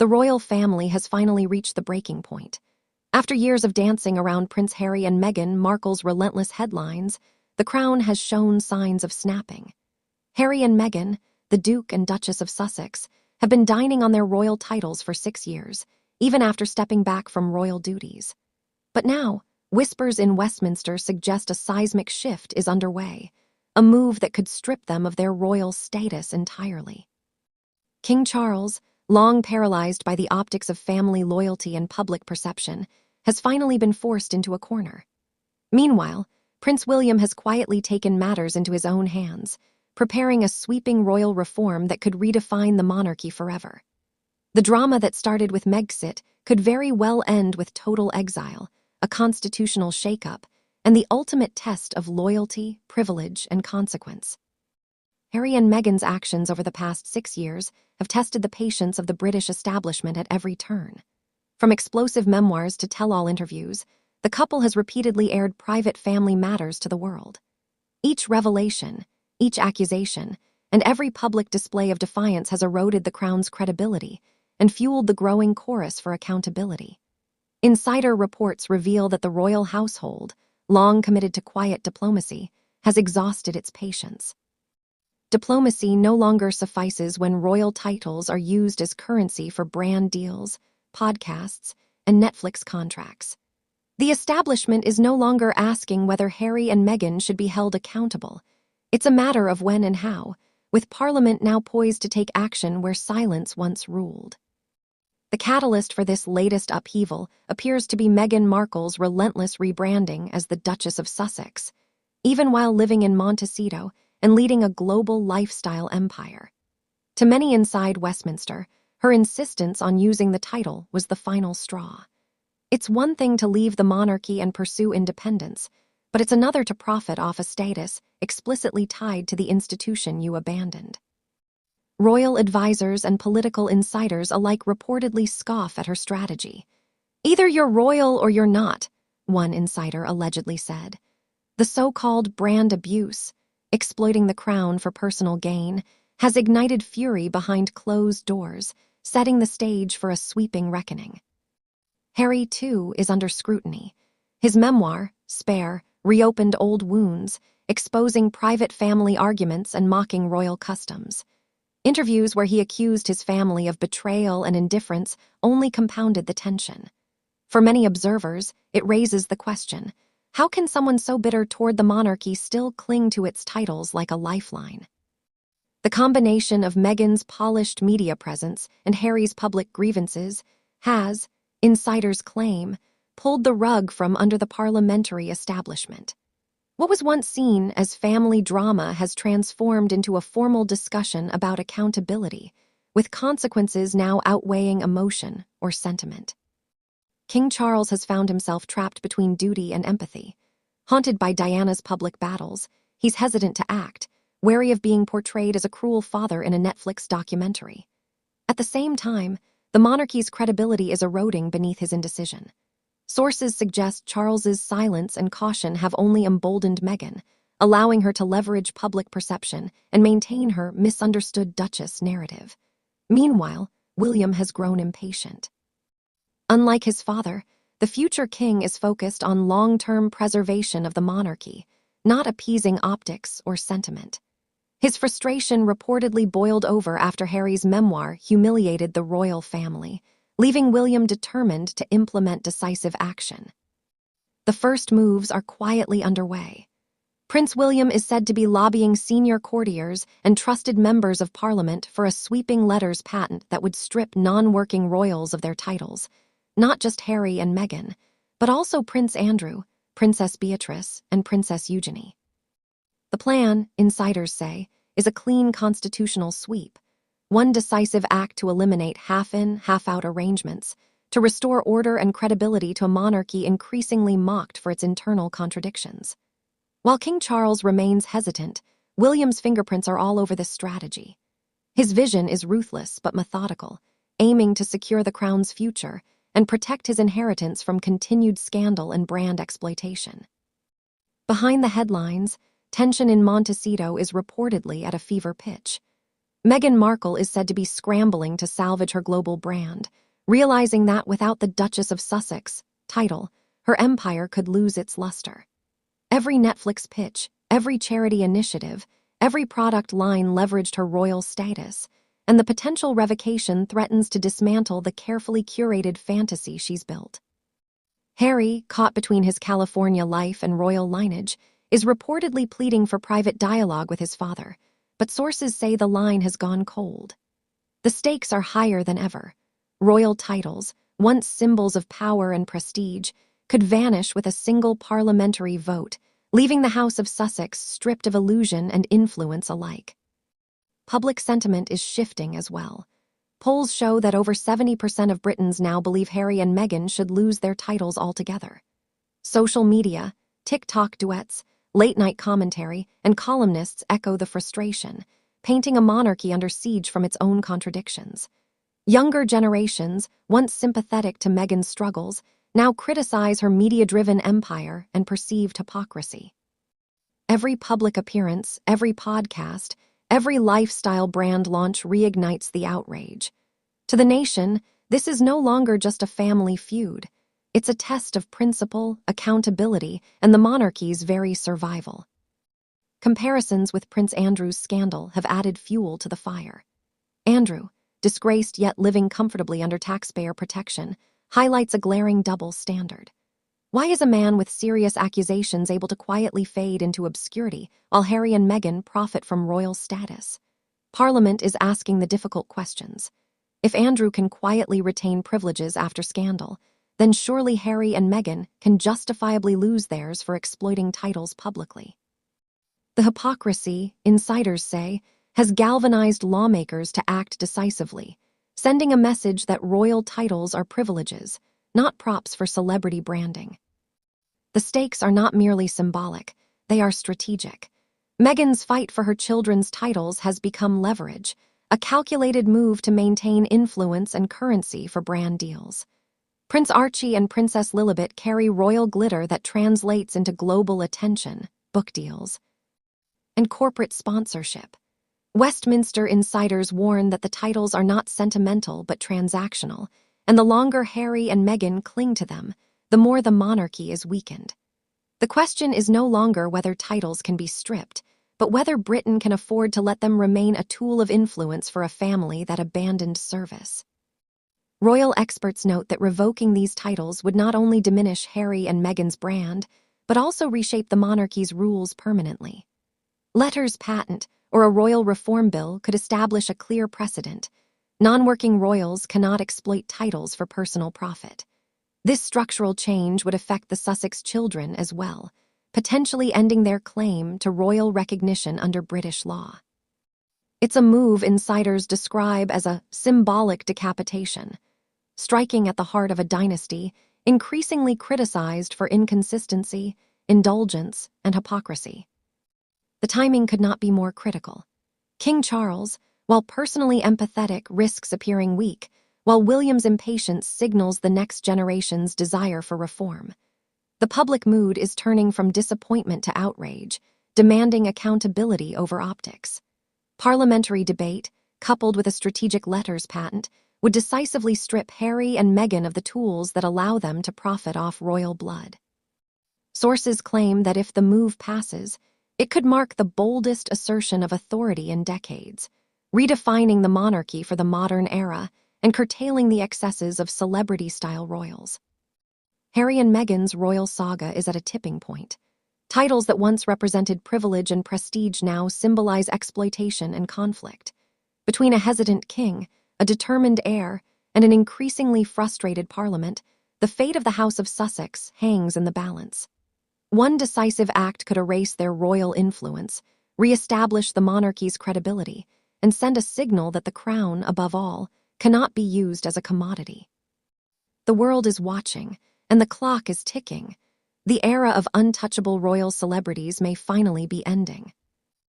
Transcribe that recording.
the royal family has finally reached the breaking point. After years of dancing around Prince Harry and Meghan Markle's relentless headlines, the crown has shown signs of snapping. Harry and Meghan, the Duke and Duchess of Sussex, have been dining on their royal titles for 6 years, even after stepping back from royal duties. But now, whispers in Westminster suggest a seismic shift is underway, a move that could strip them of their royal status entirely. King Charles, long paralyzed by the optics of family loyalty and public perception, has finally been forced into a corner. Meanwhile, Prince William has quietly taken matters into his own hands, preparing a sweeping royal reform that could redefine the monarchy forever. The drama that started with Megxit could very well end with total exile, a constitutional shakeup, and the ultimate test of loyalty, privilege, and consequence. Harry and Meghan's actions over the past 6 years have tested the patience of the British establishment at every turn. From explosive memoirs to tell-all interviews, the couple has repeatedly aired private family matters to the world. Each revelation, each accusation, and every public display of defiance has eroded the crown's credibility and fueled the growing chorus for accountability. Insider reports reveal that the royal household, long committed to quiet diplomacy, has exhausted its patience. Diplomacy no longer suffices when royal titles are used as currency for brand deals, podcasts, and Netflix contracts. The establishment is no longer asking whether Harry and Meghan should be held accountable. It's a matter of when and how, with Parliament now poised to take action where silence once ruled. The catalyst for this latest upheaval appears to be Meghan Markle's relentless rebranding as the Duchess of Sussex, even while living in Montecito and leading a global lifestyle empire. To many inside Westminster, her insistence on using the title was the final straw. It's one thing to leave the monarchy and pursue independence, but it's another to profit off a status explicitly tied to the institution you abandoned. Royal advisors and political insiders alike reportedly scoff at her strategy. "Either you're royal or you're not," one insider allegedly said. The so-called brand abuse, exploiting the crown for personal gain, has ignited fury behind closed doors, setting the stage for a sweeping reckoning. Harry, too, is under scrutiny. His memoir, Spare, reopened old wounds, exposing private family arguments and mocking royal customs. Interviews where he accused his family of betrayal and indifference only compounded the tension. For many observers, it raises the question, how can someone so bitter toward the monarchy still cling to its titles like a lifeline? The combination of Meghan's polished media presence and Harry's public grievances has, insiders claim, pulled the rug from under the parliamentary establishment. What was once seen as family drama has transformed into a formal discussion about accountability, with consequences now outweighing emotion or sentiment. King Charles has found himself trapped between duty and empathy. Haunted by Diana's public battles, he's hesitant to act, wary of being portrayed as a cruel father in a Netflix documentary. At the same time, the monarchy's credibility is eroding beneath his indecision. Sources suggest Charles's silence and caution have only emboldened Meghan, allowing her to leverage public perception and maintain her misunderstood Duchess narrative. Meanwhile, William has grown impatient. Unlike his father, the future king is focused on long-term preservation of the monarchy, not appeasing optics or sentiment. His frustration reportedly boiled over after Harry's memoir humiliated the royal family, leaving William determined to implement decisive action. The first moves are quietly underway. Prince William is said to be lobbying senior courtiers and trusted members of Parliament for a sweeping letters patent that would strip non-working royals of their titles, not just Harry and Meghan, but also Prince Andrew, Princess Beatrice, and Princess Eugenie. The plan, insiders say, is a clean constitutional sweep, one decisive act to eliminate half-in, half-out arrangements, to restore order and credibility to a monarchy increasingly mocked for its internal contradictions. While King Charles remains hesitant, William's fingerprints are all over this strategy. His vision is ruthless but methodical, aiming to secure the crown's future and protect his inheritance from continued scandal and brand exploitation. Behind the headlines, tension in Montecito is reportedly at a fever pitch. Meghan Markle is said to be scrambling to salvage her global brand, realizing that without the Duchess of Sussex title, her empire could lose its luster. Every Netflix pitch, every charity initiative, every product line leveraged her royal status, and the potential revocation threatens to dismantle the carefully curated fantasy she's built. Harry, caught between his California life and royal lineage, is reportedly pleading for private dialogue with his father, but sources say the line has gone cold. The stakes are higher than ever. Royal titles, once symbols of power and prestige, could vanish with a single parliamentary vote, leaving the House of Sussex stripped of illusion and influence alike. Public sentiment is shifting as well. Polls show that over 70% of Britons now believe Harry and Meghan should lose their titles altogether. Social media, TikTok duets, late-night commentary, and columnists echo the frustration, painting a monarchy under siege from its own contradictions. Younger generations, once sympathetic to Meghan's struggles, now criticize her media-driven empire and perceived hypocrisy. Every public appearance, every podcast, every lifestyle brand launch reignites the outrage. To the nation, this is no longer just a family feud. It's a test of principle, accountability, and the monarchy's very survival. Comparisons with Prince Andrew's scandal have added fuel to the fire. Andrew, disgraced yet living comfortably under taxpayer protection, highlights a glaring double standard. Why is a man with serious accusations able to quietly fade into obscurity while Harry and Meghan profit from royal status? Parliament is asking the difficult questions. If Andrew can quietly retain privileges after scandal, then surely Harry and Meghan can justifiably lose theirs for exploiting titles publicly. The hypocrisy, insiders say, has galvanized lawmakers to act decisively, sending a message that royal titles are privileges, not props for celebrity branding. The stakes are not merely symbolic, they are strategic. Meghan's fight for her children's titles has become leverage, a calculated move to maintain influence and currency for brand deals. Prince Archie and Princess Lilibet carry royal glitter that translates into global attention, book deals, and corporate sponsorship. Westminster insiders warn that the titles are not sentimental but transactional, and the longer Harry and Meghan cling to them, the more the monarchy is weakened. The question is no longer whether titles can be stripped, but whether Britain can afford to let them remain a tool of influence for a family that abandoned service. Royal experts note that revoking these titles would not only diminish Harry and Meghan's brand, but also reshape the monarchy's rules permanently. Letters patent or a royal reform bill could establish a clear precedent. Non-working royals cannot exploit titles for personal profit. This structural change would affect the Sussex children as well, potentially ending their claim to royal recognition under British law. It's a move insiders describe as a symbolic decapitation, striking at the heart of a dynasty increasingly criticized for inconsistency, indulgence, and hypocrisy. The timing could not be more critical. King Charles, while personally empathetic, risks appearing weak, while William's impatience signals the next generation's desire for reform. The public mood is turning from disappointment to outrage, demanding accountability over optics. Parliamentary debate, coupled with a strategic letters patent, would decisively strip Harry and Meghan of the tools that allow them to profit off royal blood. Sources claim that if the move passes, it could mark the boldest assertion of authority in decades, redefining the monarchy for the modern era and curtailing the excesses of celebrity-style royals. Harry and Meghan's royal saga is at a tipping point. Titles that once represented privilege and prestige now symbolize exploitation and conflict. Between a hesitant king, a determined heir, and an increasingly frustrated parliament, the fate of the House of Sussex hangs in the balance. One decisive act could erase their royal influence, re-establish the monarchy's credibility, and send a signal that the crown, above all, cannot be used as a commodity. The world is watching, and the clock is ticking. The era of untouchable royal celebrities may finally be ending.